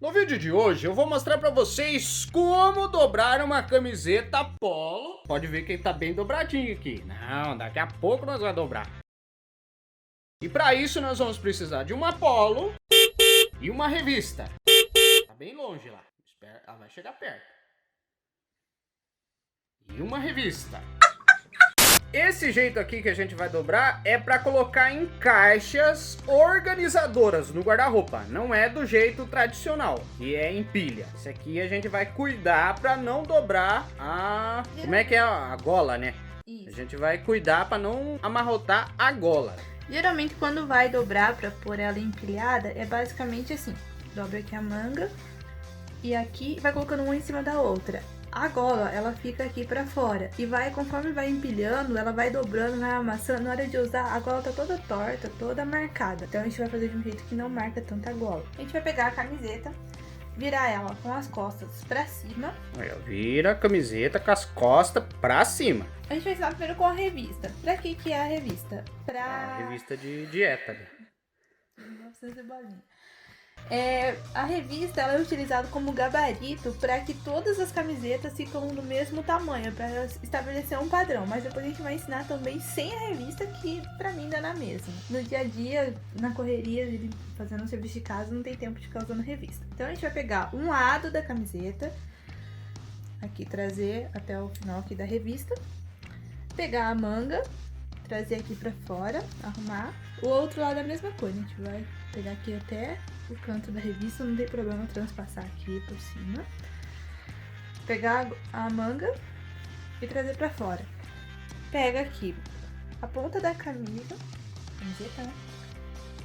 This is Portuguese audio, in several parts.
No vídeo de hoje eu vou mostrar pra vocês como dobrar uma camiseta polo. Pode ver que tá bem dobradinho aqui. Não, daqui a pouco nós vamos dobrar. E pra isso nós vamos precisar de uma polo e uma revista. Tá bem longe lá. Ela vai chegar perto. E uma revista. Esse jeito aqui que a gente vai dobrar é para colocar em caixas organizadoras no guarda-roupa. Não é do jeito tradicional, que é em pilha. Esse aqui a gente vai cuidar para não dobrar a... Como é que é? A gola, né? Isso. A gente vai cuidar para não amarrotar a gola. Geralmente quando vai dobrar para pôr ela empilhada, é basicamente assim. Dobra aqui a manga e aqui vai colocando uma em cima da outra. A gola, ela fica aqui pra fora e vai, conforme vai empilhando, ela vai dobrando, vai amassando. Na hora de usar, a gola tá toda torta, toda marcada. Então a gente vai fazer de um jeito que não marca tanto a gola. A gente vai pegar a camiseta, virar ela com as costas pra cima. Aí, ó, vira a camiseta com as costas pra cima. A gente vai ensinar primeiro com a revista. Pra que é a revista? A revista de dieta, né? 1900 bolinha. A revista ela é utilizada como gabarito para que todas as camisetas ficam do mesmo tamanho, para estabelecer um padrão. Mas depois a gente vai ensinar também sem a revista, que para mim dá na mesma. No dia a dia, na correria, fazendo um serviço de casa, não tem tempo de ficar usando revista. Então a gente vai pegar um lado da camiseta, aqui trazer até o final aqui da revista, pegar a manga, trazer aqui para fora, arrumar. O outro lado é a mesma coisa, a gente vai pegar aqui até o canto da revista, não tem problema transpassar aqui por cima. Pegar a manga e trazer pra fora. Pega aqui a ponta da camiseta, né?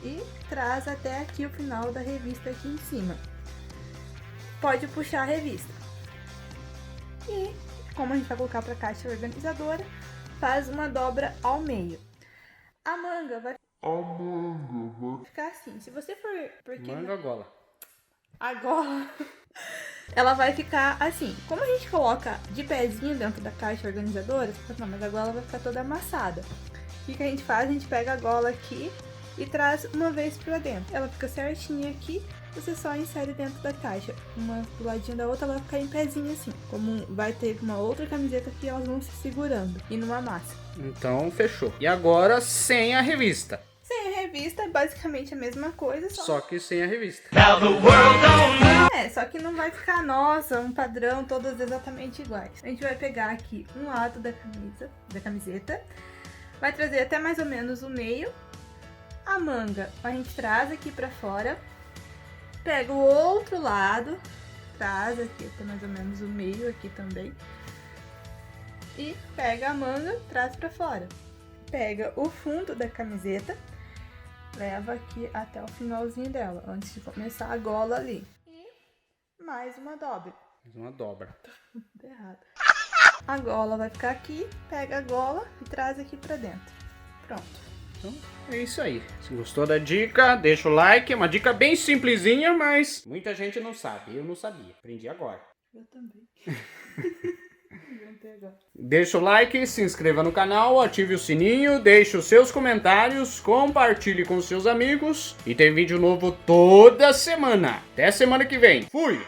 E traz até aqui o final da revista aqui em cima. Pode puxar a revista. E como a gente vai colocar pra caixa organizadora, faz uma dobra ao meio. A manga vai ficar assim. Se você for... Manga gola. A gola, ela vai ficar assim. Como a gente coloca de pezinho dentro da caixa organizadora, você fala, não, mas a gola vai ficar toda amassada. O que a gente faz? A gente pega a gola aqui e traz uma vez pra dentro. Ela fica certinha aqui, você só insere dentro da caixa. Uma do ladinho da outra, ela vai ficar em pezinho assim. Como vai ter uma outra camiseta aqui, elas vão se segurando e não amassa. Então, fechou. E agora, sem a revista. Sem a revista é basicamente a mesma coisa, Só que sem a revista. Só que não vai ficar, nossa, um padrão, todas exatamente iguais. A gente vai pegar aqui um lado da camiseta, vai trazer até mais ou menos o meio. A manga a gente traz aqui pra fora, pega o outro lado, traz aqui até mais ou menos o meio aqui também. E pega a manga, traz pra fora. Pega o fundo da camiseta, leva aqui até o finalzinho dela, antes de começar a gola ali. E mais uma dobra. Mais uma dobra. Tá errado. A gola vai ficar aqui, pega a gola e traz aqui pra dentro. Pronto. Então, é isso aí. Se gostou da dica, deixa o like. É uma dica bem simplesinha, mas muita gente não sabe. Eu não sabia. Aprendi agora. Eu também. Deixa o like, se inscreva no canal, ative o sininho, deixe os seus comentários, compartilhe com seus amigos e tem vídeo novo toda semana. Até semana que vem. Fui!